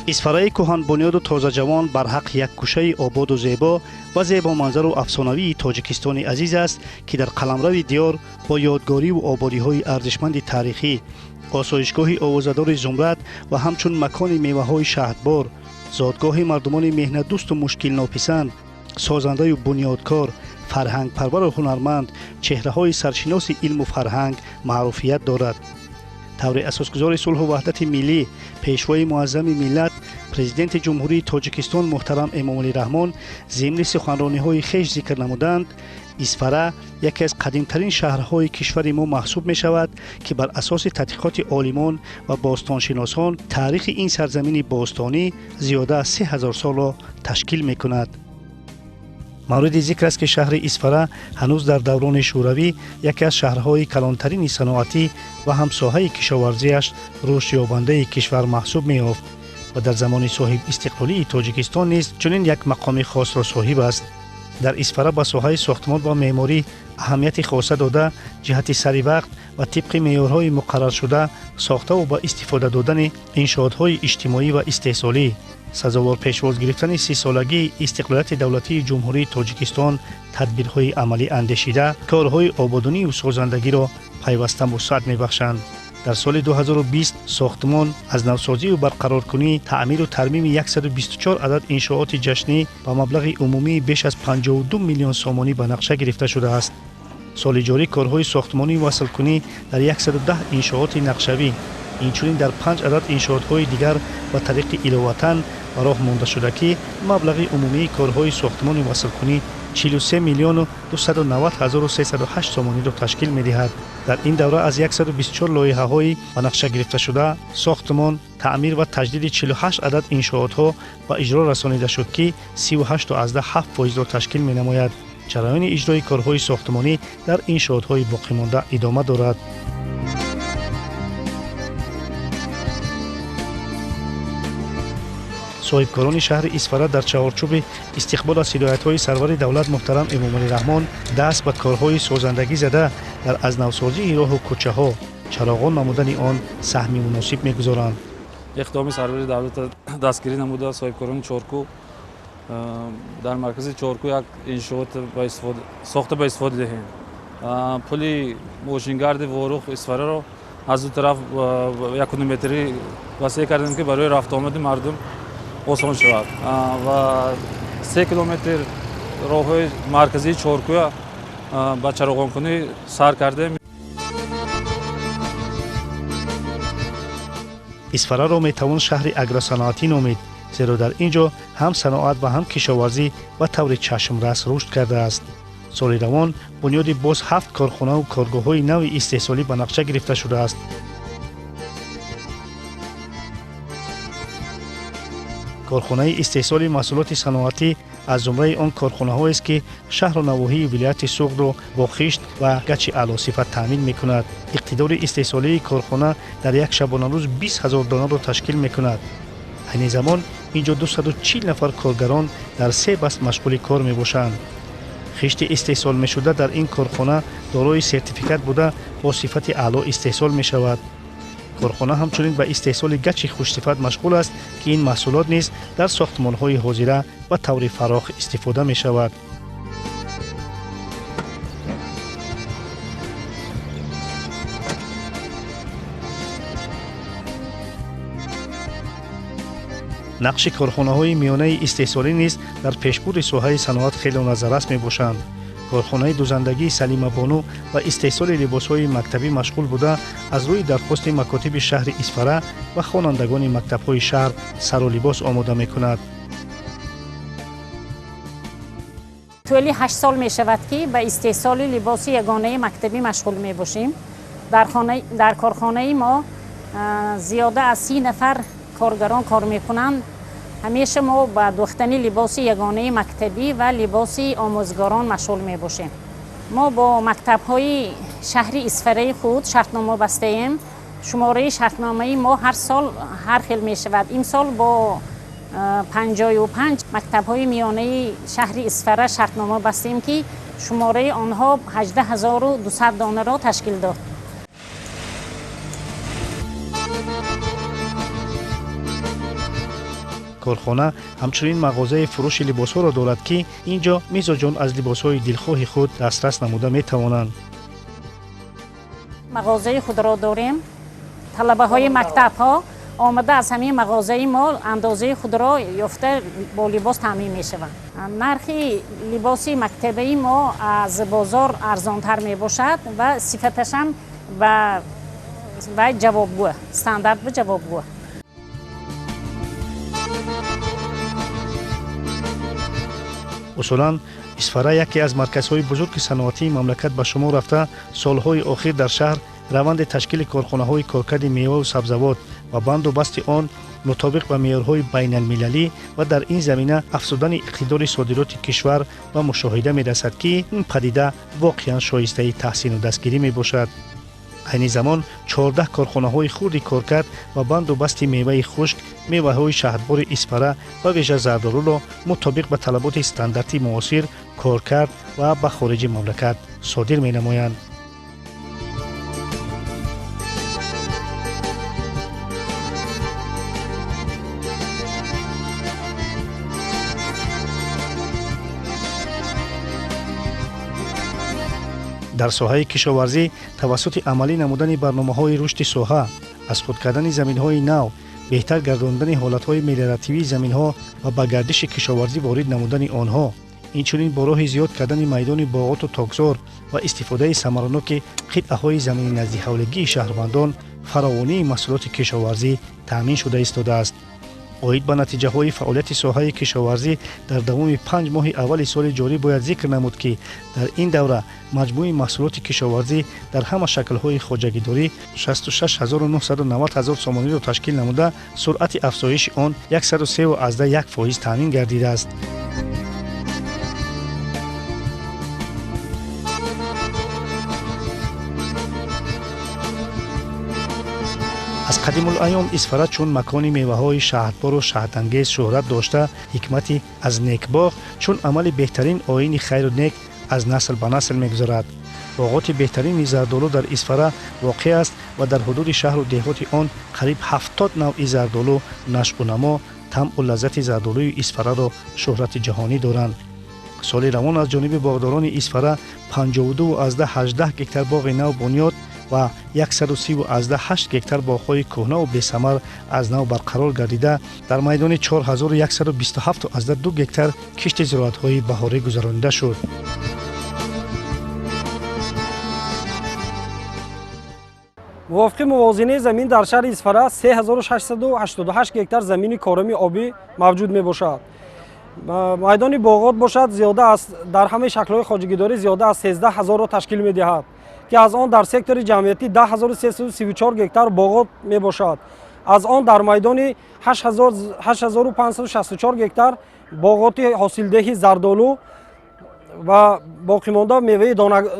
исфараи кӯҳанбунёду тозаҷавон барҳақ як кӯшаи ободу зебо ва зебоманзару афсонавии тоҷикистони азиз аст, ки дар қаламрави диёр бо ёдгориву ободиҳои арзишманди таърихӣ, осоишгоҳи овозадори зумрад ва ҳамчун макони меваҳои шаҳдбор, зодгоҳи мардумони меҳнатдӯсту мушкилнописанд, созандаю бунёдкор, фарҳангпарвару ҳунарманд, чеҳраҳои саршиноси илму фарҳанг маъруфият дорад. таври асосгузори сулҳу ваҳдати миллӣ, пешвои муаззами миллат, президенти ҷумҳурии Тоҷикистон муҳтарам Эмомалӣ Раҳмон зимни суханрониҳои хеш зикр намуданд, исфара яке аз қадимтарин шаҳрҳои кишвари мо маҳсуб мешавад, ки бар асоси тадқиқоти олимон ва бостоншиносон таърихи ин сарзамини бостонӣ зиёда аз 3000 солро ташкил мекунад. мавриди зикр аст, ки шаҳри исфара ҳанӯз дар даврони шӯравӣ яке аз шаҳрҳои калонтарини саноатӣ ва ҳамсоҳаи кишоварзиаш рушдёбандаи кишвар маҳсуб меёфт ва дар замони соҳибистиқлолии Тоҷикистон низ чунин як мақоми хосро соҳиб аст. дар исфара ба соҳаи сохтмон ва меъморӣ аҳамияти хоса дода, ҷиҳати саривақт ва тибқи меъёрҳои муқарраршуда сохтаву ба истифода додани иншоотҳои иҷтимоӣ ва истеҳсолӣ, сазовор пешвоз гирифтани 30-солагии истиқлолияти давлатии ҷумҳурии Тоҷикистон, тадбирҳои амалӣ андешида, корҳои ободонию созандагиро пайваста вусъат мебахшанд. дар соли 2020 сохтмон аз навсозию барқароркунӣ, таъмиру тармими 124 адад иншооти ҷашнӣ ба маблағи умумии беш аз 52 миллион сомонӣ ба нақша гирифта шудааст. соли ҷорӣ корҳои сохтмонӣ васлкунӣ дар 110 иншооти нақшавӣ, инчунин дар 5 адад иншоотҳои дигар ба тариқи иловатан ба роҳ мондашудагӣ маблағи умумии корҳои сохтмони васлкунӣ 43 миллиону 290 ҳазору 308 сомониро ташкил медиҳад. дар ин давра аз 124 лоиҳаҳои ба нақша гирифташуда сохтмон, таъмир ва таҷдиди 48 адад иншоотҳо ба иҷро расонида шуд, ки 38.7%-ро ташкил менамояд. ҷараёни иҷрои корҳои сохтмонӣ дар иншоотҳои боқимонда идома дорад. соҳибкорони шаҳри исфара дар чаҳорчӯби истиқбол аз ҳидоятҳои сарвари давлат муҳтарам Эмомалӣ Раҳмон даст ба корҳои созандагӣ зада дар азнавсозии роҳу кӯчаҳо, чароғон намудани он саҳми муносиб мегузоранд. иқдоми сарвари давлат дастгирӣ намуда соҳибкорони чоркӯ дар маркази чоркӯ як иншоот сохта ба истифода диҳем. пули мошингарди ворух исфараро аз ду тараф 1 метрӣ васеъ кардем, ки барои рафтуомади мардум осон шавад ва 3 километр роҳҳои марказии чоркӯя ба чароғонкунӣ сар кардем. исфараро метавон шаҳри агросаноатӣ номид, зеро дар ин ҷо ҳам саноат ва ҳам кишоварзӣ ба таври чашмрас рушд кардааст. соли равон бунёди боз 7 корхонаву коргоҳҳои нави истеҳсолӣ ба нақша гирифта шудааст. корхонаи истеҳсоли маҳсулоти саноатӣ аз зумраи он корхонаҳоест, ки шаҳру навоҳии вилояти Суғдро бо хишт ва гачи аълосифат таъмин мекунад. иқтидори истеҳсолии корхона дар як шабонарӯз 20 000 донаро ташкил мекунад. айни замон ин ҷо 240 нафар коргарон дар 3 баст машғули кор мебошанд. хишти истеҳсол мешуда дар ин корхона дорои сертификат буда бо сифати аъло истеҳсол мешавад. корхона ҳамчунин ба истеҳсоли гачи хушсифат машғул аст, ки ин маҳсулот низ дар сохтмонҳои ҳозира ба таври фарох истифода мешавад. нақши корхонаҳои миёнаи истеҳсолӣ низ дар пешбурди соҳаи саноат хело назаррас мебошанд. корхонаи дузандагии Салима Бону ва истеҳсоли либосҳои мактабӣ машғул буда, аз рӯи дархости макотиби шаҳри Исфара ва хонандагони мактабҳои шаҳр сару либос омода мекунад. طولی 8 سال می شود که به استحصال لباس یگانه مکتبی مشغول می باشیم. در کارخانه ما زیاده از 30 نفر کارگران کار می کنند. همیشه ما با دوختنی لباس یگانه مکتبی و لباس آموزگاران مشغول می باشیم. ما با مکتب‌های شهری اسفره خود شرطنامه بسته ایم. شماره شرطنامه ما هر سال هر خیل می شود. این سال با 55 مکتب‌های میانه شهر اسفره شرطنامه بستیم که شماره آنها 18200 دانه را تشکیل داد. корхона ҳамчунин мағозаи фурӯши либосҳоро дорад, ки инҷо мизоҷон аз либосҳои дилхоҳи худ дастрас намуда метавонанд. мағозаи худро дорем. талабаҳои мактабҳо омада аз ҳамин мағозаи мо андозаи худро ёфта бо либос таъмин мешаванд. нархи либоси мактабаи мо аз бозор арзонтар мебошад ва сифаташам ба ҷавобгӯ, стандарт ба ҷавобгӯ. усулан исфара яке аз марказҳои бузурги саноатии мамлакат ба шумор рафта, солҳои охир дар шаҳр раванди ташкили корхонаҳои коркарди меваву сабзавот ва банду басти он мутобиқ ба меъёрҳои байналмилалӣ ва дар ин замина афзудани иқтидори содироти кишвар ба мушоҳида мерасад, ки ин падида воқеан шоистаи таҳсину дастгирӣ мебошад. айни замон 14 корхонаҳои хурди коркард ва банду басти меваи хушк, меваҳои шаҳрбори исфара ва вежа зардолуро мутобиқ ба талаботи стандарти муосир коркард ва ба хориҷи мамлакат содир менамоянд. дар соҳаи кишоварзӣ тавассути амалӣ намудани барномаҳои рушди соҳа, аз худ кардани заминҳои нав, беҳтар гардондани ҳолатҳои мелиоративии заминҳо ва ба гардиши кишоварзӣ ворид намудани онҳо, инчунин бо роҳи зиёд кардани майдони боғоту токзор ва истифодаи самараноки қитъаҳои замини наздиҳавлигии шаҳрвандон фаровонии маҳсулоти кишоварзӣ таъмин шуда истодааст. оид ба натиҷаҳои фаъолияти соҳаи кишоварзӣ дар давоми 5 моҳи аввали соли ҷорӣ бояд зикр намуд, ки дар ин давра маҷмӯи маҳсулоти кишоварзӣ дар ҳама шаклҳои хоҷагидорӣ 66990 сомониро ташкил намуда, суръати афзоиши он 103.1% таъмин гардидааст. аз қадимулайём исфара чун макони меваҳои шаҳдбору шаҳдангез шӯҳрат дошта, ҳикмати аз некбоғ чун амали беҳтарин оини хайру нек аз насл ба насл мегузарад. боғоти беҳтарини зардолу дар исфара воқеъ аст ва дар ҳудуди шаҳру деҳоти он қариб 70 навъи зардолу нашъу намо, тамъу лаззати зардолуи исфараро шӯҳрати ҷаҳонӣ доранд. соли равон аз ҷониби боғдорони исфара 52.18 гектар боғи нав бунёд ва 130.8 гектар боғҳои кӯҳнаву бесамар аз нав барқарор гардида, дар майдони 4127.2 гектар кишти зироатҳои баҳорӣ гузаронида шуд. мувофиқи мувозинаи замин дар шаҳри исфара 3688 гектар замини корами обӣ мавҷуд мебошад. майдони боғот бошад зиёда аз дар ҳамаи шаклҳои хоҷагидорӣ зиёда аз 13 000-ро ташкил медиҳад, ки аз он дар сектори ҷамъиятӣ 10334 гектар боғот мебошад. аз он дар майдони 8564 гектар боғоти ҳосилдеҳи зардолу ва боқимонда меваи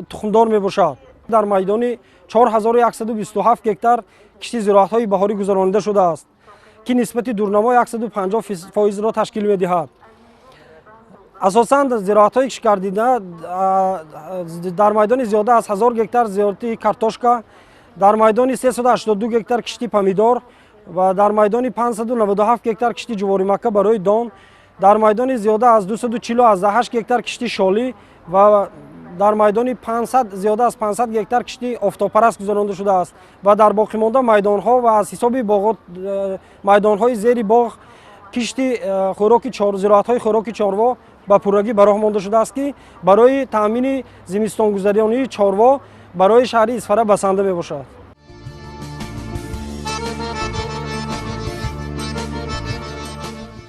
тухмдор мебошад. дар майдони 4127 гектар кишти зироатҳои баҳорӣ гузаронида шудааст, ки нисбати дурнамо 150%-ро ташкил медиҳад. асосан зироатҳои кишкардида дар майдони зиёда аз 1000 гектар зиёрати картошка, дар майдони 382 гектар кишти помидор ва дар майдони 597 гектар кишти ҷуворимакка барои дон, дар майдони зиёда аз 248 гектар кишти шолӣ ва дар майдони зиёда аз 500 гектар кишти офтобпараст гузаронида шудааст ва дар боқимонда майдонҳо ва аз ҳисоби майдонҳои зери боғ кишти зироатҳои хӯроки чорво ба пуррагӣ ба роҳ монда шудааст, ки барои таъмини зимистонгузаронии чорво барои шаҳри исфара басанда мебошад.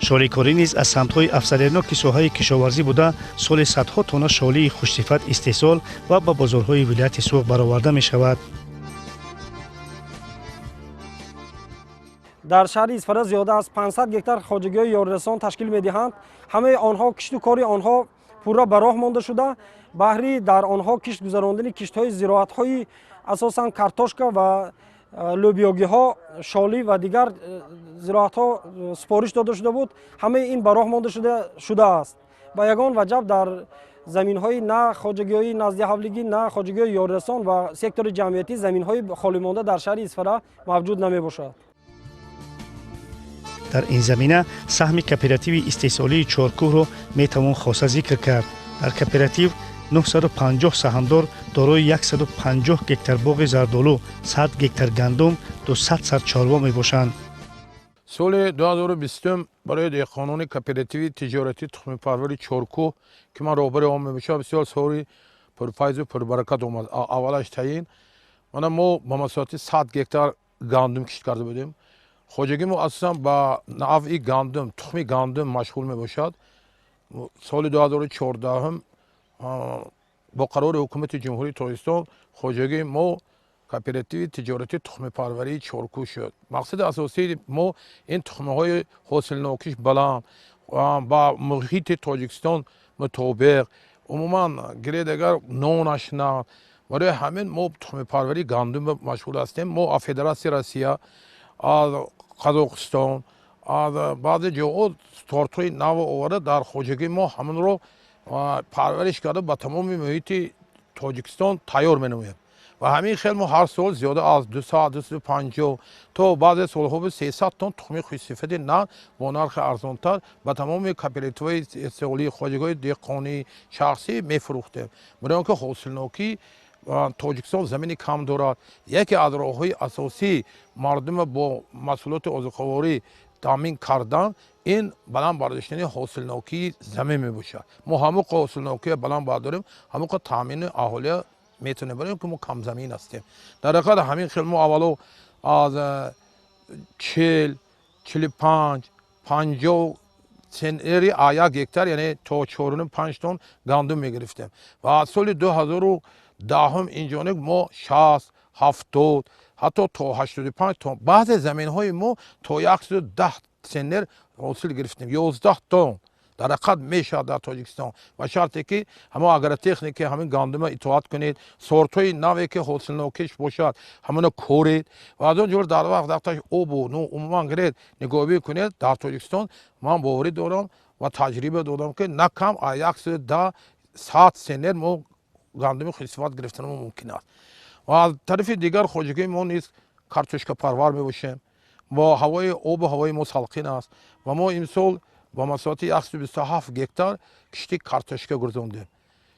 шоликорӣ низ аз самтҳои афзалияноки соҳаи кишоварзӣ буда, соли садҳо тонна шолии хушсифат истеҳсол ва ба бозорҳои вилояти Суғ бароварда мешавад. дар шаҳри исфара зиёда аз 500 гектар хоҷагиҳои ёррасон ташкил медиҳанд. ҳамаи онҳо кишту кори онҳо пурра ба роҳ монда шуда, баҳри дар онҳо кишт гузарондани киштҳои зироатҳои асосан картошка ва лӯбиёгиҳо, шолӣ ва дигар зироатҳо супориш дода шуда буд. ҳамаи ин ба роҳ монда шудааст. ба ягон ваҷаб дар заминҳои на хоҷагиҳои наздиҳавлигӣ, на хоҷагиҳои ёррасон ва сектори ҷамъиятӣ заминҳои холимонда дар шаҳри исфара мавҷуд намебошад. дар ин замина саҳми кооперативи истеҳсолии чоркӯҳро метавон хоса зикр кард. дар кооператив 950 саҳмдор дорои 150 гектар боғи зардолу, 100 гектар гандум, 200 сар чорво мебошанд. соли 2020 барои деҳқонони кооперативи тиҷоратии тухмипарвари чоркӯ ки ман роҳбари он мебошам бисёр соли пурфайзу пурбаракат омад. аввалаш таин мана мо ба масоати 100 гектар гандум кишт карда будем. хоҷагӣ мо асосан ба навъи гандум, тухми гандум машғул мебошад. соли 2014 бо қарори ҳукумати ҷумҳурии Тоҷикистон хоҷагии мо кооперативи тиҷоратии тухмипарварии чоркӯ шуд. мақсади асосии мо ин тухмиҳои ҳосилнокиш баланд ба муҳити Тоҷикистон мутобиқ, умуман гиредагар нонаш на барои ҳамин мо тухмипарварии гандум машғул ҳастем. мо аз Федератсияи Россия, аз Қазоқистон, аз баъзе ҷоҳо сортҳои нав оварда дар хоҷагии мо ҳаминро парвариш карда ба тамоми муҳити Тоҷикистон тайёр менамоем. ва ҳамин хел мо ҳар сол зиёда аз 200-250 то баъзе солҳо 300 тонн тухми хушсифати нав бо нархи арзонтар ба тамоми кооперативҳои истеҳсолии хоҷагиҳои деҳқонӣ шахсӣ мефурӯхтем. барои он ки ҳосилнокӣ Тоҷикистон замини кам дорад. яке аз роҳҳои асосии мардума бо маҳсулоти озуқаворӣ таъмин кардан ин баланд бардоштани ҳосилнокии замин мебошад. мо ҳамуқа ҳосилнокия баланд бардорем, ҳамуқа таъмини аҳолия метавонем, барои он ки мо камзамин ҳастем. дар ҳақиқат ҳамин хел мо аввало аз 40, 45, 50 центнери а 1 гектар, яъне то 4-5 тонн гандум мегирифтем. ва аз соли 2010 инҷониб мо 60, 70, ҳатто то 85 тонн, баъзе заминҳои мо то 110 центнер ҳосил гирифтем, 11 тонн дар ҳақиқат мешавад дар Тоҷикистон. ва шарте ки ҳама агротехника ҳамин гандума итоат кунед, сортҳои наве ки ҳосилнокиш бошад ҳамаро коред ва аз он ҷумла дар вақт дафтари обу умуман гиред нигоҳубӣ кунед. дар Тоҷикистон ман боварӣ дорам ва таҷриба додам ки на кам аз 110-100 центнер мо гандуми хушсифат гирифтан мумкин аст. ва аз тарафи дигар хоҷагии мо низ картошкапарвар мебошем. бо ҳавои обу ҳавои мо салқин аст ва мо имсол ба масоати 127 гектар кишти картошка гурзондем.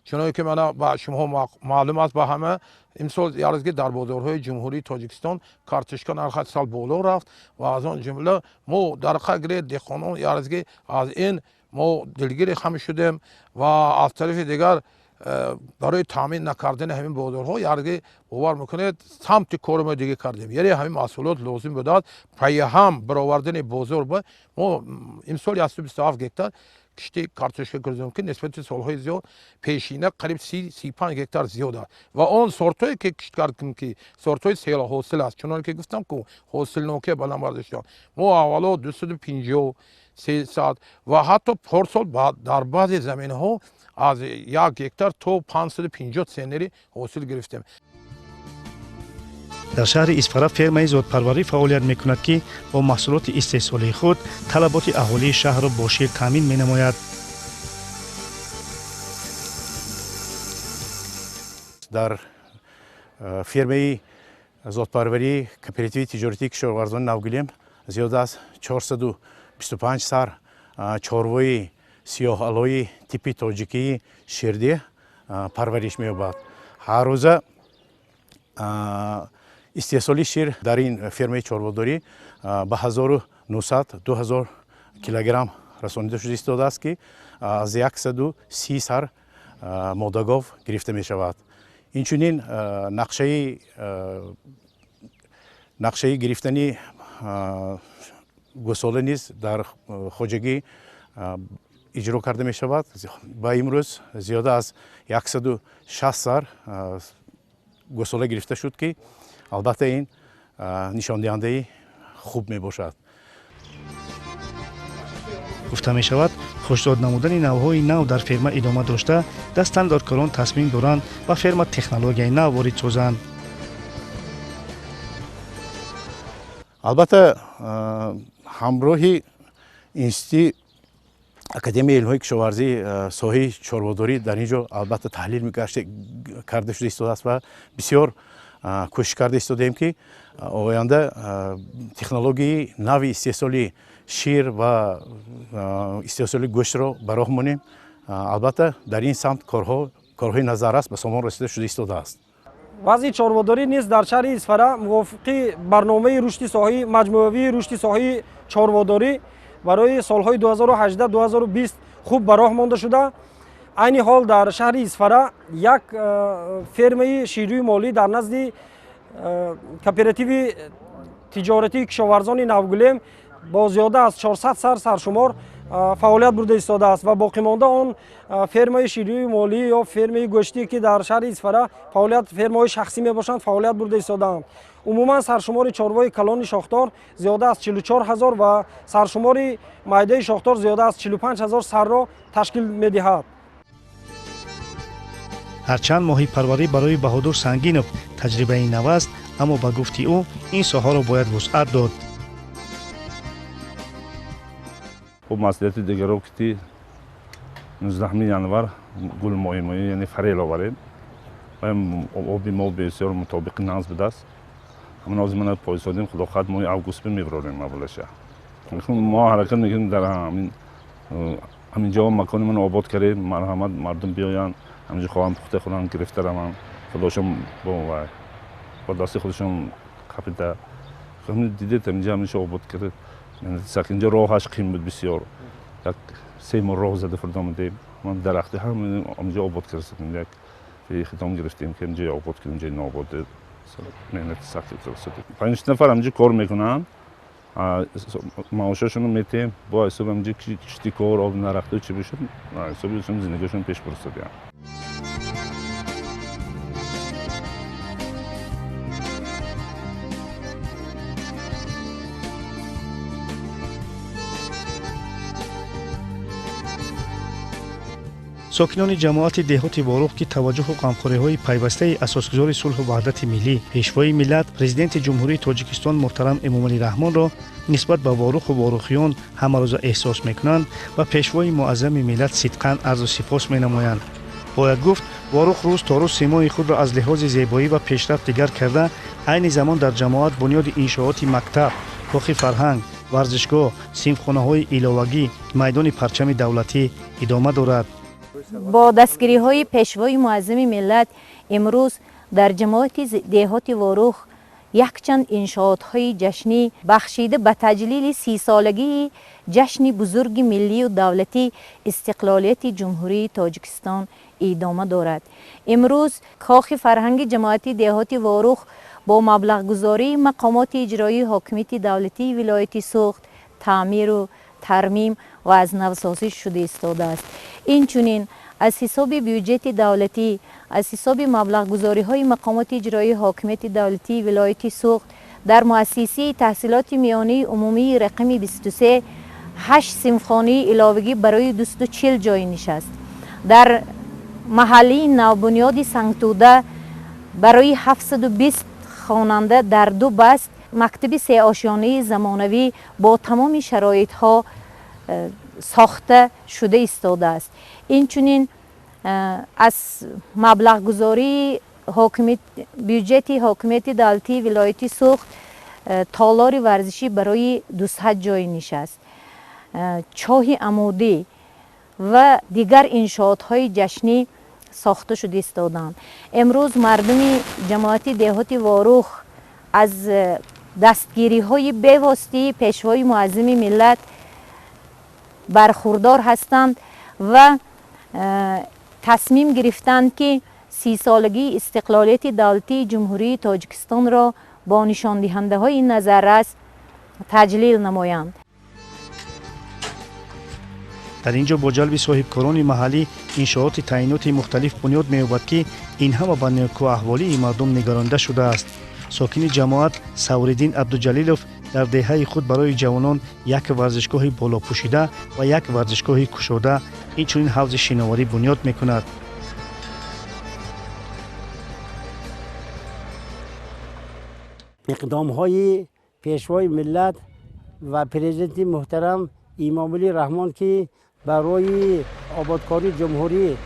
чуноне ки мана ба шумо маълум аст ба ҳама имсол ярзги дар бозорҳои ҷумҳурии Тоҷикистон картошка нархаш сал боло рафт ва аз он ҷумла мо дар қадри деҳқонон ярзги аз ин мо дилгири ҳам шудем ва аз тарафи дигар барои таъмин накардани ҳамин бозорҳо ярзги бовар мекунед самти кори мо дига кардем. яъне ҳамин маҳсулот лозим будад пайҳам баровардани бозор ба мо имсол 127 гектар кишти картошка гурзондем ки нисбати солҳои зиёд пешина қариб 30-35 гектар зиёд аст. ва он сортҳое ки кишт кардем ки сортҳои селҳосил аст, чуноне ки гуфтам ки ҳосилнокия баланд бардоштан. мо аввало 250, 300 ва ҳатто парсол дар баъзе заминҳо аз 1 гектар то 550 центнери ҳосил гирифтем. дар шаҳри Исфара фермаи зотпарварӣ фаъолият мекунад ки бо маҳсулоти истеҳсолии худ талаботи аҳолии шаҳрро бо шир таъмин менамояд. дар фермаи зотпарварии кооперативи тиҷоратии кишоварзони Навгулем зиёд аз 425 сар чорвои сиёҳалои типи тоҷикии ширдеҳ парвариш меёбад. ҳар рӯза истеҳсоли шир дар ин фермаи чорводорӣ ба 1900-2000 килограмм расонида шуда истодааст ки аз 130 сар модагов гирифта мешавад. инчунин нақшаи гирифтани гӯсола низ дар хоҷагӣ иҷро карда мешавад. ба имрӯз зиёда аз 160 сар гӯсола гирифта шуд ки албатта ин нишондиҳандаи хуб мебошад. гуфта мешавад хушдод намудани навъҳои нав дар ферма идома дошта дастандоркорон тасмим доранд ба ферма технологияи нав ворид созанд. албатта ҳамроҳи институти академияи илмҳои кишоварзӣ соҳаи чорводорӣ дар ин ҷо албатта таҳлил карда шуда истодааст ва бисёр кӯшиш карда истодем ки оянда технологияи нави истеҳсоли шир ва истеҳсоли гӯштро ба роҳ монем. албатта дар ин самт корҳои назаррас ба сомон расида шуда истодааст. вазъи чорводорӣ низ дар шаҳри Исфара мувофиқи барномаи рушди соҳаи маҷмӯавии рушди соҳаи чорводорӣ барои солҳои 2018-2020 хуб ба роҳ монда шуда, айни ҳол дар шаҳри Исфара як фермаи ширӯи молӣ дар назди кооперативи тиҷоратии кишоварзони Навгулем бо зиёда аз 400 саршумор фаъолият бурда истодааст ва боқимонда он фермаи ширӯи молӣ ё фермаи гӯштӣ ки дар шаҳри Исфара фаъолият фермаҳои шахсӣ мебошанд, фаъолият бурда истодаанд. умуман саршумори чорвои калони Шохтор зиёда аз 44 000 ва саршумори майдаи Шохтор зиёда аз 45 000 сарро ташкил медиҳад. ҳарчанд моҳӣ парварӣ барои Баҳодур Сангинов таҷрибаи нав аст, аммо ба гуфти ӯ ин соҳаро бояд вусъат дод. خب مسئولیت دیگر رو که 19 январ گل ماهی یعنی فریل آوریم و آبی ما بسیار مطابق ناز بده است. همون از من پایسادیم خدا خواهد ماه اوگوست میبریم مبلشه. ما حرکت میکنیم در همین جا مکان من آباد کردیم، مرحمت مردم بیاین همینجا خواهم پخته خودم گرفته رم خداشم با دستی خودشون کپیده. همین دیدید همینجا همیشه آباد کرد. اینجا راهش قیم بود بسیار. یک 3 ماه راه زده فردا آمدیم. ما درختی هم اینجا آباد کردیم. یک خدام گرفتیم که اینجا آباد کردیم، اینجا ناباد. مهنت سختی کرد. 5 نفر اینجا کار میکنن. معاششون رو میتیم. با حساب اینجا کشتی کار آب نرفته چی بشه؟ حسابشون زندگیشون پیش برسید. ساکنان جماعت دهات واروخ که توجه و غمخوری‌های پیوسته اساسگزار صلح و وحدت ملی پیشوای ملت پرزیدنت جمهوری تاجیکستان محترم امامعلی رحمان را نسبت به واروخ و واروخیان همه روزه احساس میکنند و پیشوای معظم ملت صدقاً عرض و سپاس مینمایند. باید گفت واروخ روز تا روز سیمای خود را از لحاظ زیبایی و پیشرفت دیگر کرده، عین زمان در جماعت بنیاد انشاءات مکتب، کاخ فرهنگ، ورزشگاه، سیمخانه‌های ایلاوگی، میدان پرچم دولتی ادامه دارد. با دستگیری های پیشوای معظم ملت امروز در جماعت دهات واروخ یکچند انشاءات های جشنی بخشیده به تجلیل 30 سالگی جشن بزرگ ملی و دولتی استقلالیت جمهوری تاجیکستان ادامه دارد. امروز کاخ فرهنگ جماعت دهات واروخ با مبلغ گذاری مقامات اجرایی حاکمیت دولتی ولایت سوخت تعمیر و ترمیم و از نوسازی شده ایستاده است. اینچنین از حساب بودجه دولتی، از حساب مبلغ گذاری های مقامات اجرایی حاکمیت دولتی ولایت سوخت در مؤسسه تحصیلات میانه عمومی رقم 23 8 سیمخانه علاوگی برای 240 جای نشست. در محله نوبنیاد سنگتوده برای 720 خواننده در 2 بست مکتب 3 آشیانه زمانوی با تمام شرایط ها ساخته شده ایستاده است. اینچنین از مبلغ گذاری بودجه حاکمیت دولتی ولایت سوخت تالار ورزشی برای 200 جای نشست، چاه عمودی و دیگر انشاءات های جشنی ساخته شده ایستادند. امروز مردم جماعت دهات واروخ از دستگیری های بی‌واسطه پیشوای معظم ملت برخوردار هستند و تصمیم گرفتند که 30 سالگی استقلالیت دولتی جمهوری تاجیکستان را با نشان دهنده های نظررس تجلیل نمایند. در اینجا با جلب صاحبکاران محلی انشاءات تعیینات مختلف بنیاد می‌یابد که این همه به نیکو احوالی مردم نگرانده شده است. ساکن جماعت سوریدین عبدالجلیلوف در دهه خود برای جوانان یک ورزشگاه بالا پوشیده و یک ورزشگاه کشاده اینچنین حوض شناوری بنیاد میکند. اقدام های پیشوای ملت و پرزیدنت محترم امامعلی رحمان که برای آبادکاری جمهوری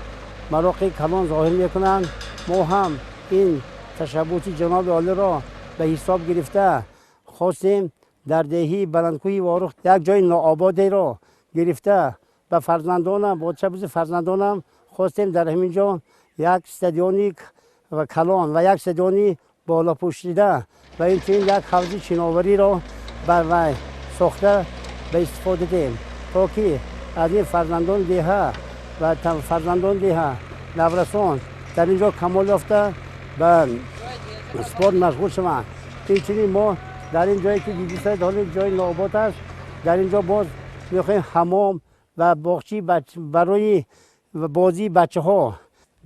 مراقع کلان ظاهر میکنند، ما هم این تشبوس جناب عالی را به حساب گرفته خواستیم در دهی بلندکوی واروخ یک جای ناآبادی را گرفته به فرزندانم با تشبوس فرزندانم خواستیم در همینجا یک استادیومی و کلان و یک استادیومی بالا پوشیده و اینچنین یک حوض چیناوری را بر وی ساخته به استفاده دهیم تا که از این فرزندان دهه و فرزندان دهه نورسان در اینجا کمال یافته به اسپورت مشغول شوند. اینچنین ما در این جایی که دیدید حال جای ناآباد است در اینجا باز میخوایم حمام و باغچه برای بازی بچه ها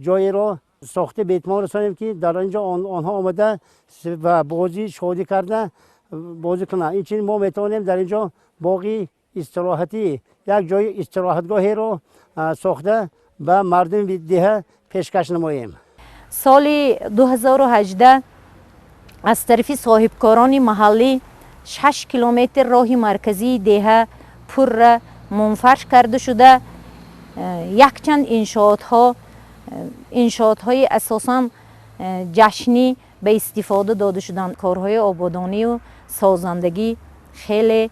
جایی را ساخته به اتمام رسانیم که در اینجا آنها آمده و بازی شادی کرده بازی کنند. اینچنین ما میتوانیم در اینجا باقی استراحتی یک جای استراحتگاهی را ساخته به مردم ده پیشکش نماییم. سال 2018 از طرف صاحبکاران محلی 6 کیلومتر راه مرکزی ده پر منفرش کرده شده. یک چند انشاءات های اساساً جشنی به استفاده داده شدند. کارهای آبادانی و سازندگی خیلی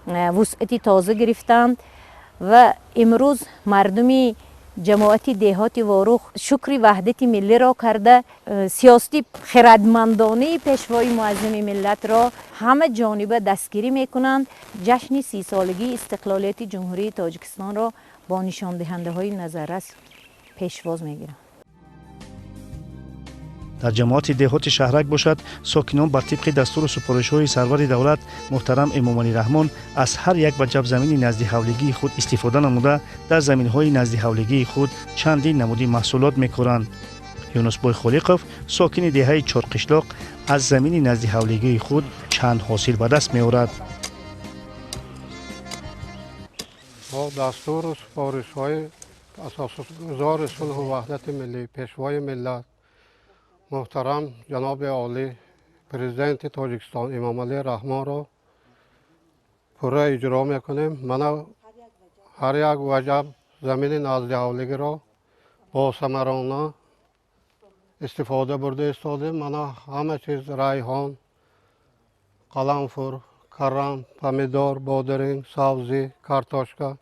وسعتی تازه گرفتند و امروز مردمی جماعت دهات واروخ شکر وحدت ملی را کرده سیاست خردمندانه پیشوای معظم ملت را همه جانبه دستگیری میکنند. جشن 30 سالگی استقلالیت جمهوری تاجیکستان را با نشان دهنده های نظررس پیشواز میگیرند. در جماعت دهات شهرک باشد ساکنان بر طبق دستور و سفارش های سرور دولت محترم امامعلی رحمان از هر یک وجب زمین نزد حولگی خود استفاده نموده در زمین های نزد حولگی خود چندین نمودی محصولات میکارند. یونس بوی خالقов ساکن دهه چارقشلاق از زمین نزد حولگی خود چند حاصل به دست میآورد. با دستور و سفارش های اساسگزار صلح و وحدت ملی پیشوای ملت محترم جناب عالی پرزیدنت تاجیکستان امامعلی رحمان را پورا اجرا میکنیم. من هر یک وجب زمین نزد حولگی را با ثمرانه استفاده برده استادیم. من همه چیز ریحان، قلنفر، کرم، پمیدار، بادرنگ، سبزی، کارتاشکا،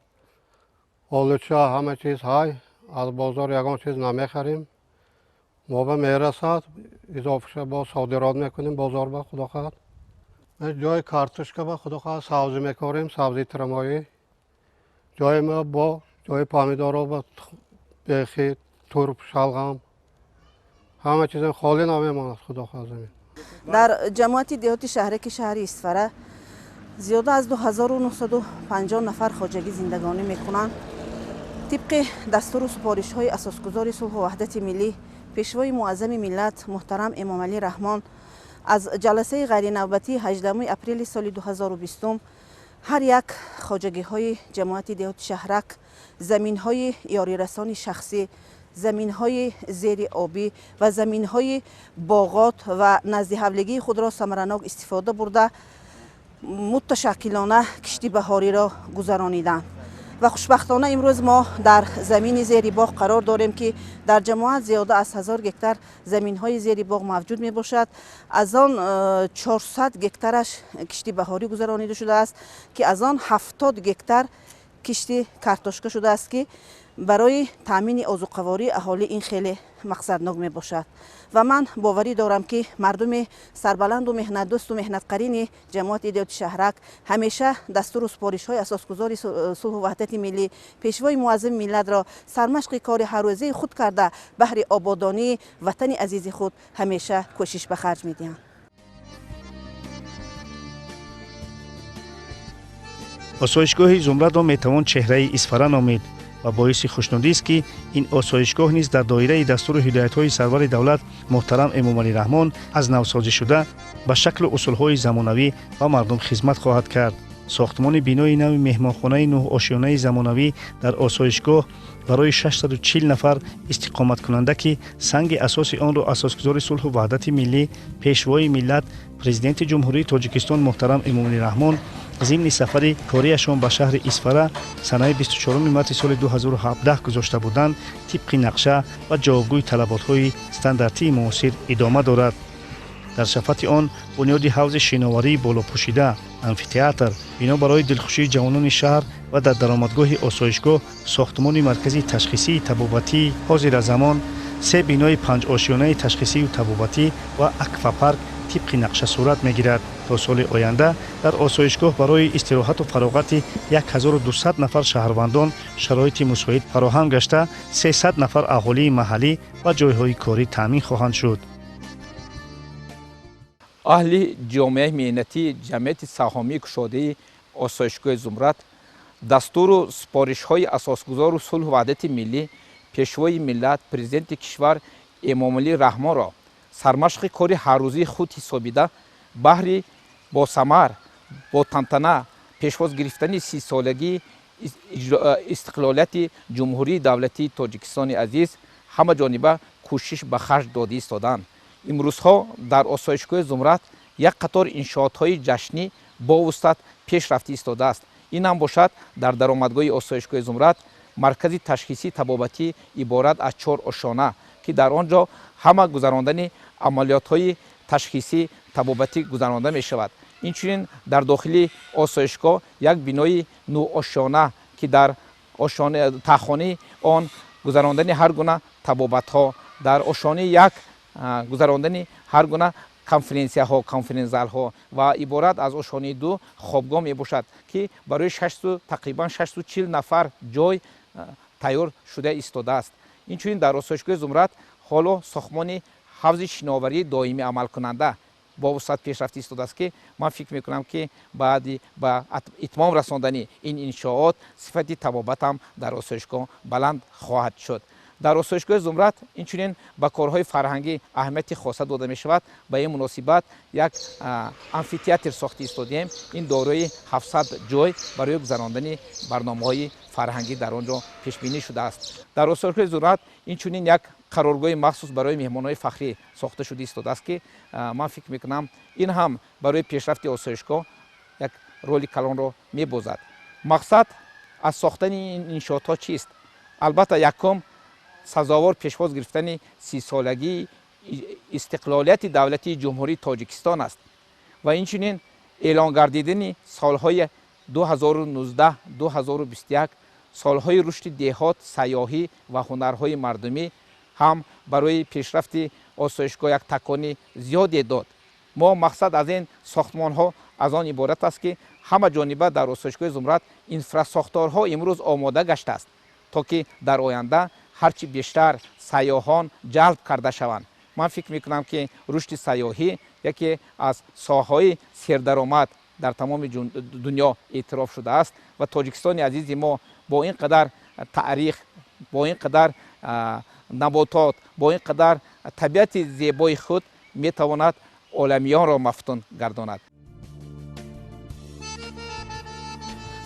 آلوچه همه چیز های از بازار یگان چیز نمیخریم. ما به میرسد اضافه شد با صادرات میکنیم بازار به خدا خواهد. جای کارتوشکا به خدا خواهد سبزی میکاریم، سبزی ترمایی. جای ما با جای پامیدار و بیخی، ترب، شلغم همه چیز خالی نمیماند خدا خواهد زمین. در جماعت دهات شهرک شهر استفره زیاده از 2950 نفر خواجگی زندگانی میکنند. طبق دستور و سفارش های اساسگزار صلح و وحدت ملی پیشوای معظم ملت محترم امامعلی رحمان از جلسه غیر نوبتی 18 اپریل سال 2020 هر یک خواجگی های جماعت دهات شهرک زمین های یاری رسانی شخصی، زمین های زیر آبی و زمین های باغات و نزد حولگی خود را ثمرناک استفاده برده متشکلانه کشتی بهاری را گذرانیدند. و خوشبختانه امروز ما در زمین زیر باغ قرار داریم که در جماعت زیاده از 1000 گکتر زمین های زیر باغ موجود می باشد. از آن 400 گکترش کشتی بهاری گذرانیده شده است که از آن 70 گکتر کشتی کارتوشکا شده است که برای تامین آذوقه‌واری اهالی این خیلی مقصدناک می باشد. و من باوری دارم که مردم سربلند و مهنت دوست و مهنت قرین جماعت دهات شهرک همیشه دستور و سفارش های اساسگزار صلح و وحدت ملی پیشوای معظم ملت را سرمشق کار هر روزه خود کرده بهر آبادانی وطن عزیز خود همیشه کوشش به خرج می‌دهند. آسایشگاه زمرد را میتوان چهره اسفره نامید و باعث خوشنودی است که این آسایشگاه نیز در دایره دستور و هدایت‌های سرور دولت محترم امامعلی رحمان از نوسازی شده به شکل اصول‌های زمانوی و مردم خدمت خواهد کرد. ساختمان بینای نو مهمانخانه 9 آشیانه زمانوی در آسایشگاه برای 640 نفر استقامت کننده که سنگ اساس آن را اساسگزار صلح و وحدت ملی پیشوای ملت پرزیدنت جمهوری تاجیکستان محترم امامعلی رحمان ضمن سفر کاریشان به شهر اسفره سنه 24 مارس سال 2017 گذاشته بودند طبق نقشه و جوابگوی طلبات‌های استانداردی معاصر ادامه دارد. در شفت آن بنیاد حوض شناوری بالا پوشیده، امفی‌تئاتر، بنا برای دلخوشی جوانان شهر و در درآمدگاه آسایشگاه ساختمان مرکزی تشخیصی طبابتی حاضر زمان، 3 بینای 5 آشیانه تشخیصی و طبابتی و اکواپارک طبق نقشه صورت میگیرد. تا سال آینده در آسایشگاه برای استراحت و فراغت 1200 نفر شهروندان شرایط مساعد فراهم گشته 300 نفر اهالی محلی و جایهای کاری تامین خواهند شد. اهل جامعه مهنتی جمعیت سهامی کشاده آسایشگاه زمرد دستور و سپارش های اساسگذار و صلح و وحدت ملی پیشوای ملت پرزیدنت کشور امام علی رحمان را سرمشق کار هر روزی خود حسابیده بهر با ثمر با تنتنه پیشواز گرفتن 30 سالگی استقلالیت جمهوری دولتی تاجیکستان عزیز همه جانبه کوشش به خرج داده ایستادند. امروزها در آسایشگاه زمرد یک قطار انشاءات‌های جشنی با وسعت پیش رفته ایستاده است. این هم باشد در درآمدگاه آسایشگاه زمرد مرکزی تشخیصی طبابتی عبارت از 4 آشیانه که در آنجا همه گذراندن عملیات‌های تشخیصی طبابتی گذرانده می شود. اینچنین در داخل آسایشگاه یک بینای 9 آشیانه که در آشیانه تخانه آن گذراندن هر گونه طبابت‌ها، در آشیانه یک گذراندن هر گونه کنفرانسیا ها، کنفرانس زال ها و عبارت از آشیانه 2 خوابگاه می باشد که برای تقریبا 640 نفر جای تیار شده ایستاده است. اینچنین در آسایشگاه زمرد حالا ساختمان حوض شناوری دائمی عمل کننده با وسعت پیش رفته ایستاده است که من فکر میکنم که بعد به اتمام رساندن این انشاءات صفت طبابت هم در آسایشگاه بلند خواهد شد. در آسایشگاه زمرد اینچنین به کارهای فرهنگی اهمیت خاصه داده می شود. به این مناسبت یک امفی‌تئاتر ساخته ایستادیم. این دارای 700 جای برای گذراندن برنامه‌های فرهنگی در آنجا پیش بینی شده است. در آسایشگاه زمرد اینچنین یک قرارگاه مخصوص برای مهمانان فخری ساخته شده ایستاده است که من فکر میکنم این هم برای پیشرفت آسایشگاه یک رول کلان را می‌بازد. مقصد از ساختن این انشاءات چیست؟ البته یکم سزاوار پیشواز گرفتن 30 سالگی استقلالیت دولتی جمهوری تاجیکستان است و اینچنین اعلان گردیدن سالهای 2019 2021 سالهای رشد دهات، سیاحی و هنرهای مردمی هم برای پیشرفت آسایشگاه یک تکانی زیادی داد. ما مقصد از این ساختمان ها از آن عبارت است که همه جانبه در آسایشگاه زمرد انفراساختارها امروز آماده گشته است تا که در آینده هرچی بیشتر سیاحان جلب کرده شوند. من فکر میکنم که رشد سیاحی یکی از ساحه‌های سردرآمد در تمام دنیا اعتراف شده است و تاجیکستان عزیز ما با این قدر تاریخ، با این قدر نباتات، با این قدر طبیعت زیبای خود میتواند عالمیان را مفتون گرداند.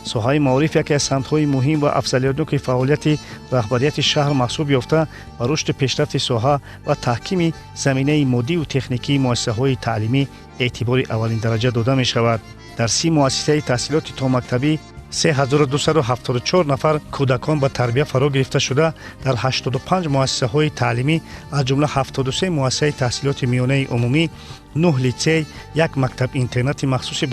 ساحه معارف یکی از سمت‌های مهم و افضلیت‌ناک فعالیت رهبریت شهر محسوب یافته و رشد پیشرفت ساحه و تحکیم زمینه مادی و تکنیکی مؤسسه‌های تعلیمی اعتبار اولین درجه داده می‌شود. در 30 مؤسسه تحصیلات تا مکتبی 3274 نفر کودکان به تربیت فرا گرفته شده در 85 مؤسسه‌های تعلیمی از جمله 73 مؤسسه تحصیلات میانه عمومی، 9 لیسه، یک مکتب اینترنت مخصوص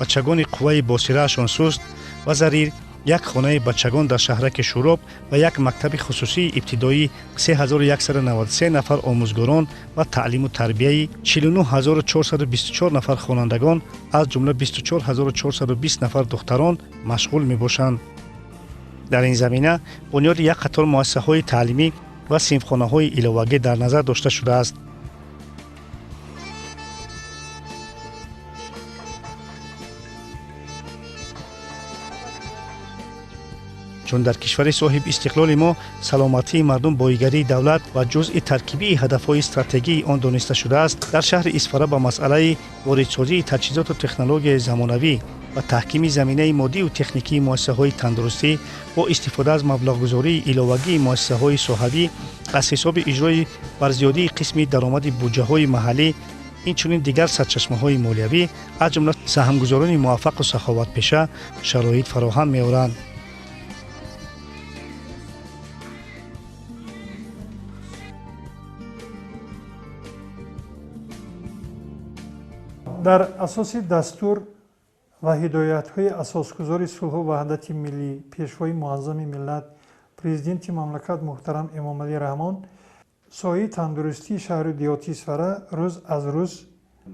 بچگان قوه باصره شانسوست و زریر، یک خانه بچگان در شهرک شوراب و یک مکتب خصوصی ابتدایی 3193 نفر آموزگاران و تعلیم و تربیه 49424 نفر خوانندگان از جمله 24420 نفر دختران مشغول می باشند. در این زمینه بنیاد یک قطار مؤسسه‌های تعلیمی و صنفخانه‌های علاوگی در نظر داشته شده است. چون در کشور صاحب استقلال ما سلامتی مردم بایگری دولت و جزء ترکیبی هدف‌های استراتژی آن دانسته شده است، در شهر اسفره با مسئله واردسازی تجهیزات و تکنولوژی زمانوی و تحکیم زمینه مادی و تکنیکی مؤسسه‌های تندرستی با استفاده از مبلغ‌گذاری علاوگی مؤسسه‌های صحابی از حساب اجرای بر زیادی قسم درآمد بودجه‌های محلی инчунин дигар сарчашмаҳои молиявӣ аз ҷумла саҳмгузорони муваффақу саховатпеша шароит фароҳам меоранд. дар асоси дастур ва ҳидоятҳои асосгузори сулҳу ваҳдати миллӣ пешвои муаззами миллат президенти мамлакат муҳтарам эмомалӣ раҳмон соҳаи тандурустии шаҳру диҳоти Исфара рӯз аз рӯз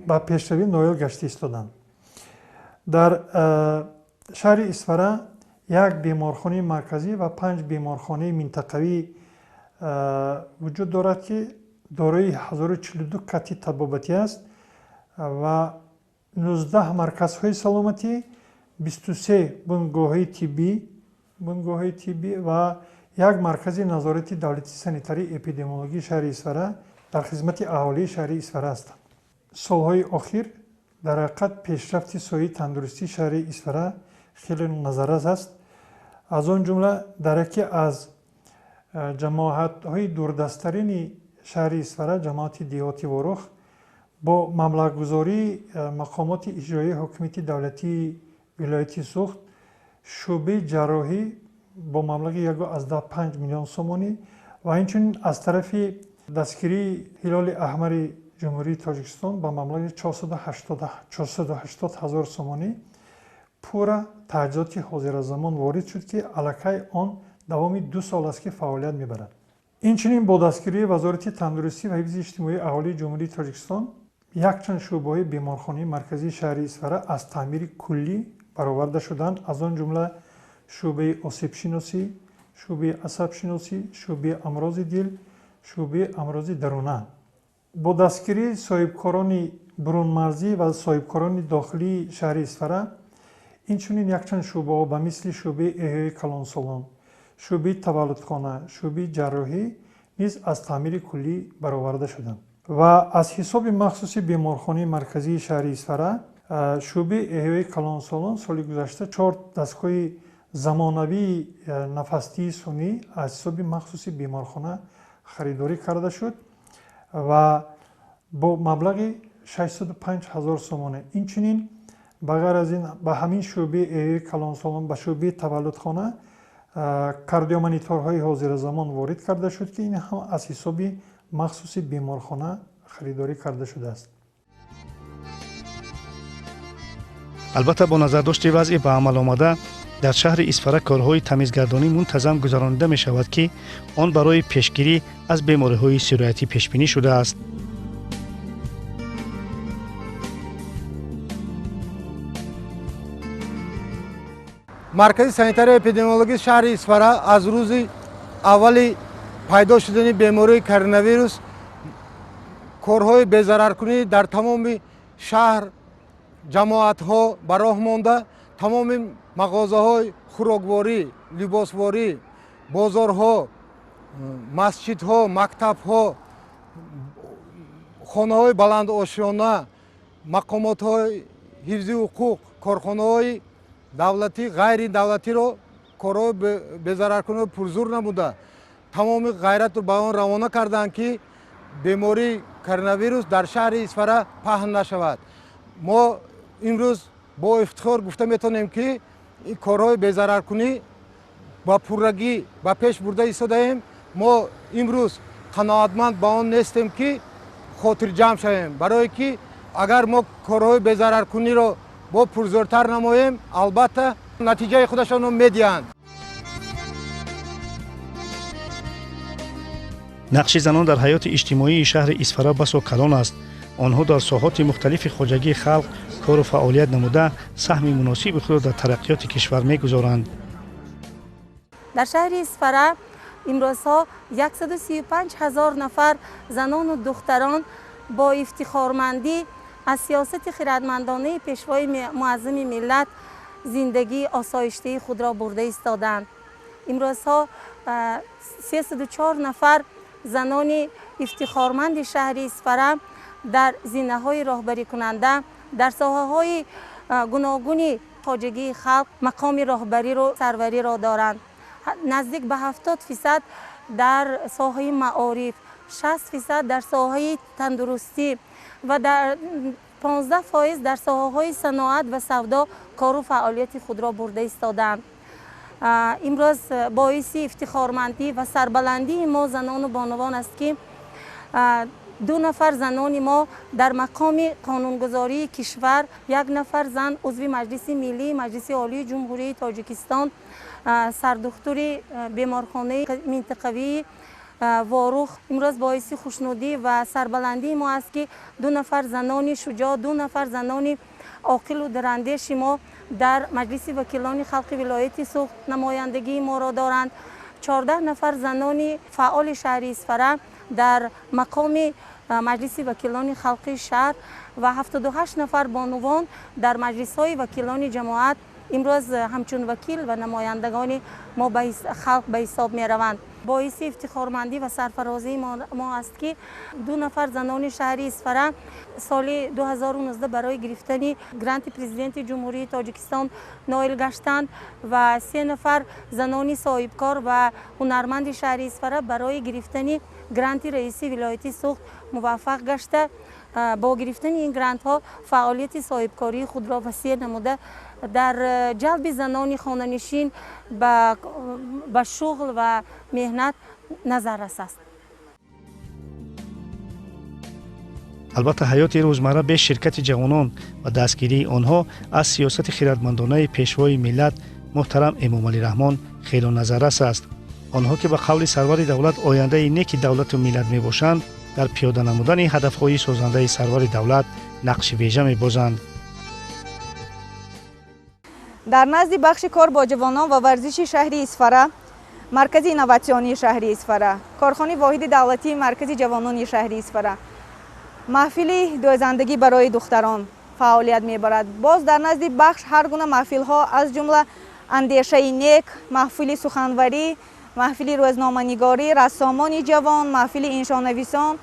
ба пешравӣ ноил гашта истоданд. дар шаҳри Исфара як беморхонаи марказӣ ва 5 беморхонаи минтақавӣ вуҷуд дорад ки дорои 1042 кати табобатӣ аст ва 19 марказҳои саломатӣ, 23 бунгоҳҳои тиббӣ ва як маркази назорати давлати санитарии эпидемиологии шаҳри Исфара дар хизмати аҳолии шаҳри Исфара ҳастанд. солҳои охир дар ҳақиқат пешрафти соҳаи тандурустии шаҳри Исфара хеле назаррас аст. аз он ҷумла дар яке аз ҷамоатҳои дурдастарини шаҳри Исфара, ҷамоати диҳоти Ворух, бо маблағгузории мақомоти иҷроии ҳокимияти давлатии вилояти Суғд шӯъбаи ҷарроҳӣ бо маблағи 1,5 миллион сомонӣ ва инчунин аз тарафи дастгирии ҳилоли аҳмари ҷумҳурии Тоҷикистон ба маблағи 480 ҳазор сомонӣ пурра таҷҳизоти ҳозиразамон ворид шуд ки аллакай он давоми 2 сол аст ки фаъолият мебарад. инчунин бо дастгирии вазорати тандурустӣ ва ҳифзи иҷтимоии аҳолии ҷумҳурии Тоҷикистон якчанд шӯъбаҳои беморхонаи марказии шаҳри Исфара аз таъмири куллӣ бароварда шуданд. аз он ҷумла шӯъбаи осебшиносӣ, шӯъбаи асабшиносӣ, шӯъбаи амрози дил, шӯъбаи амрози даруна. бо дастгирии соҳибкорони бурунмарзӣ ва соҳибкорони дохилии шаҳри Исфара инчунин якчанд шӯъбаҳо ба мисли шӯъбаи эҳёи калонсолон, шӯъбаи таваллудхона, шӯъбаи ҷарроҳӣ низ аз таъмири куллӣ бароварда шуданд. ва аз ҳисоби махсуси беморхонаи марказии шаҳри Исфара шӯъбаи эҳёи калонсолон соли гузашта 4 дастгоҳи замонавии нафастии сунъӣ аз ҳисоби махсуси беморхона харидорӣ карда шуд ва бо маблағи 605 ҳазор сомона. инчунин ба ғайр аз ин ба ҳамин шӯъбаи эҳёи калонсолон ба шӯъбаи таваллудхона кардиомониторҳои ҳозиразамон ворид карда шуд ки ин ҳам аз ҳисоби махсуси беморхона харидорӣ карда шудааст. албатта бо назардошти вазъи ба амал омада дар шаҳри Исфара корҳои тамизгардонӣ мунтазам гузаронида мешавад ки он барои пешгирӣ аз бемориҳои сироятӣ пешбинӣ шудааст. маркази санитария эпидемиологии шаҳри Исфара аз рӯзи аввали пайдо шудани бемории коронавирус корҳои безараркунӣ дар тамоми шаҳр, ҷамоатҳо ба роҳ монда, тамоми мағозаҳои хӯрокворӣ, либосворӣ, бозорҳо, масҷидҳо, мактабҳо, хонаҳои баландошёна, мақомотҳои ҳифзи ҳуқуқ, корхонаҳои давлатӣ, ғайри давлатиро корҳои безараркунӣ пурзур намуда тамоми ғайратро ба он равона карданд ки бемории коронавирус дар шаҳри Исфара паҳн нашавад. мо имрӯз бо ифтихор гуфта метавонем ки ин корҳои безараркунӣ ба пуррагӣ ба пеш бурда истодаем. мо имрӯз қаноатманд ба он нестем ки хотирҷамъ шавем, барое ки агар мо корҳои безараркуниро бо пурзӯртар намоем, албатта натиҷаи худашонро медиҳанд. нақши занон дар ҳаёти иҷтимоии шаҳри Исфара басо калон аст. онҳо дар соҳоти мухталифи хоҷагии халқ кору фаъолият намуда саҳми муносиби худро дар тараққиёти кишвар мегузоранд. дар шаҳри Исфара имрӯзҳо 135 ҳазор нафар занону духтарон бо ифтихормандӣ аз сиёсати хиратмандонаи пешвои муаззами миллат зиндагии осоиштаи худро бурда истоданд. имрӯзҳо 304 нафар занони ифтихорманди шаҳри Исфара дар зинаҳои роҳбарикунанда дар соҳаҳои гуногуни хоҷагии халқ мақоми роҳбариро сарвариро доранд. наздик ба 70% дар соҳаи маориф, 60% در ساحه تندرستی و در 15% در ساحه‌های صنعت و سودا کار و فعالیت خود را برده ایستادند. امروز باعث افتخارمندی و سربلندی ما زنان و بانوان است که 2 نفر زنان ما در مقام قانونگذاری کشور، 1 نفر زن عضو مجلس ملی مجلس عالی جمهوری تاجیکستان، سردختور بیمارخانه منطقوی واروخ، امروز باعث خوشنودی و سربلندی ما است که 2 نفر زنان شجاع، 2 نفر زنان عاقل و درندش ما در مجلس وکیلان خلق ولایت سوخت نمایندگی ما را دارند. 14 نفر زنان فعال شهر اصفهان در مقام مجلس وکیلان خلق شهر و 78 نفر بانوان در مجلس های وکیلان جماعت امروز همچون وکیل و نمایندگان ما به خلق به حساب می روند. باعث افتخارمندی و سرفرازی ما است که 2 نفر زنان شهر اصفهان سال 2019 برای گرفتن گرانت پرزیدنت جمهوری تاجیکستان نائل گشتند و 3 نفر زنان صاحبکار و هنرمند شهر اصفهان برای گرفتن گرانت رئیس ولایت سوخت موفق گشته. با گرفتن این گرانت ها فعالیت صاحبکاری خود را وسیع نموده در جلب زنان خانه‌نشین به شغل و مهنت نظر رس است. البته حیات روزمره به شرکت جوانان و دستگیری آنها از سیاست خردمندانه پیشوای ملت محترم امام علی رحمان خیلی نظررس است. آنها که به قول سرور دولت آینده نیک دولت و ملت می باشند، در پیاده نمودن هدفهای سازنده سرور دولت نقش ویژه می بازند. در نزد بخش کار با جوانان و ورزش شهر اصفهان، مرکز اینواسیونی شهر اصفهان، کارخانه واحد دولتی مرکز جوانان شهر اصفهان، محفل دوازندگی برای دختران فعالیت می‌برد. باز در نزد بخش هر گونه محفل‌ها از جمله اندیشه نیک، محفل سخنوری، محفل روزنامه‌نگاری، رسامان جوان، محفل انشاء‌نویسان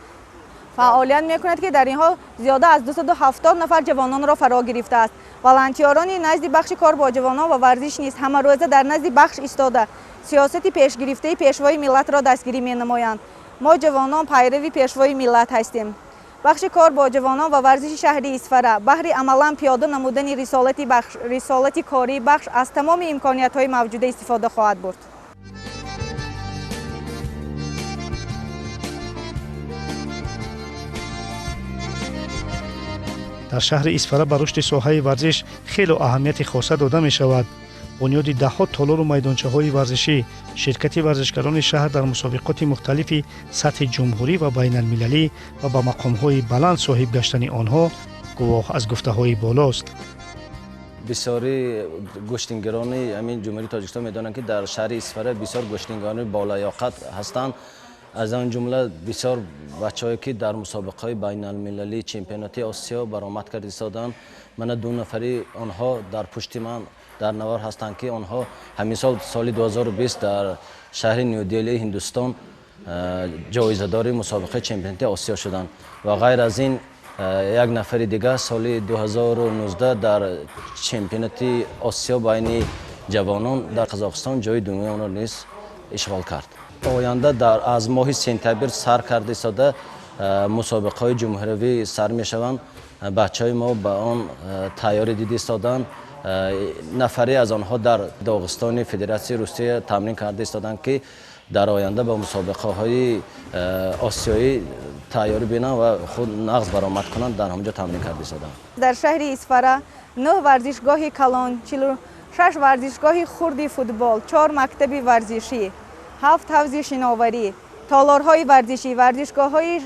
فعالیت می‌کند که در اینها زیاده از 270 نفر جوانان را فرا گرفته است. والنتیران نزد بخش کار با جوانان و ورزش نیز همه روزه در نزد بخش ایستاده سیاست پیش گرفته پیشوای ملت را دستگیری می‌نمایند. ما جوانان پیرو پیشوای ملت هستیم. بخش کار با جوانان و ورزش شهر اصفهان بهر عملاً پیاده نمودن رسالت کاری بخش از تمام امکانیت‌های موجوده استفاده خواهد برد. در شهر اصفهان به رشد ساحه ورزش خیلی اهمیت خاصه داده می شود. بنیاد ده‌ها تالار و میدانچه‌های ورزشی، شرکت ورزشکاران شهر در مسابقات مختلف سطح جمهوری و بین المللی و با مقام‌های بلند صاحب گشتن آنها گواه از گفته‌های بالاست. بسیاری گشتنگران همین جمهوری تاجیکستان می‌دانند که در شهر اصفهان بسیار گشتنگران بالیاقت هستند. از آن جمله بسیار بچه‌هایی که در مسابقه‌های بین المللی چمپیونات آسیا برآمد کرده ایستادند. من 2 نفری آنها در پشت من در نوار هستند که آنها همین سال 2020 در شهر نیودلهی هندوستان جایزه‌دار مسابقه چمپیونات آسیا شدند و غیر از این 1 نفر دیگر سال 2019 در چمپیونات آسیا بین جوانان در قزاقستان جای دوم را نیز اشغال کرد. آینده از ماه سپتامبر سر کرده ایستاده مسابقه‌های جمهوری سر می‌شوند. بچه‌های ما به آن تیاری دیده ایستادند. نفری از آنها در داغستان فدراسیون روسیه تمرین کرده ایستادند که در آینده به مسابقه‌های آسیایی تیاری بینند و خود نقش برآمد کنند. در همونجا تمرین کرده ایستادند. در شهر اصفهان 9 ورزشگاه کلان، 46 ورزشگاه خرد فوتبال، 4 مکتب ورزشی، 7 حوض شناوری، تالارهای ورزشی، ورزشگاه‌های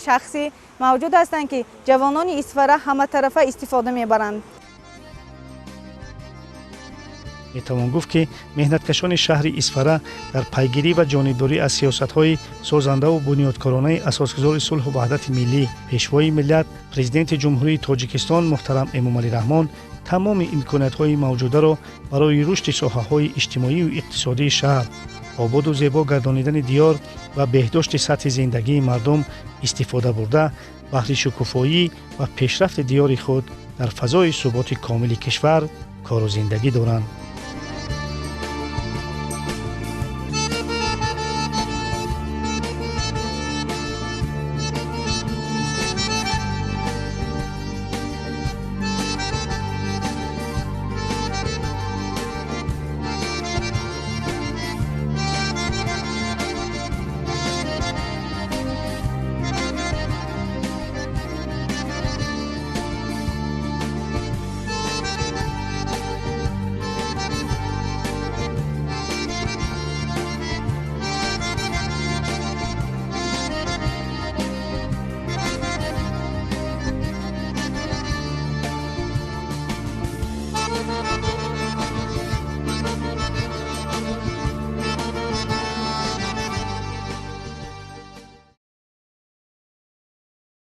شخصی موجود هستند که جوانان اصفهان همه طرفه استفاده می‌برند. میتوان گفت که مهنتکشان شهر اصفهان در پیگیری و جانبداری از سیاست‌های سازنده و بنیادکارانه اساسگذار صلح و وحدت ملی پیشوای ملت پرزیدنت جمهوری تاجیکستان محترم امام علی رحمان تمام امکانات‌های موجوده را برای رشد ساحه‌های اجتماعی و اقتصادی شهر، آباد و زیبا گردانیدن دیار و بهداشت سطح زندگی مردم استفاده برده بهر شکوفایی و پیشرفت دیار خود در فضای ثبات کامل کشور کار و زندگی دارند.